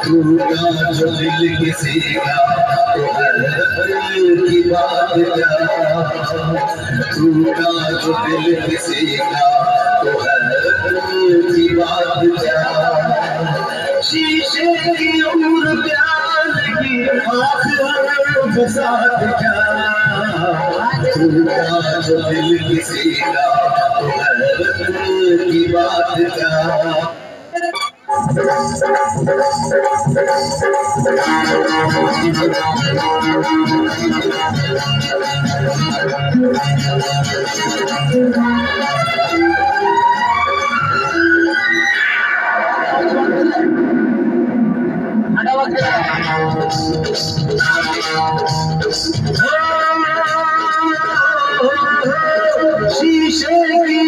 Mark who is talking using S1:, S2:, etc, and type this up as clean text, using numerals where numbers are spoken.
S1: टूटा जो दिल किसी का तो हैरत की बात क्या, टूटा जो दिल किसी का तो हैरत की बात क्या। शीशे की उम्र प्यार की आखिर साथ क्या, टूटा जो दिल किसी का तो हैरत की बात क्या। शीशे की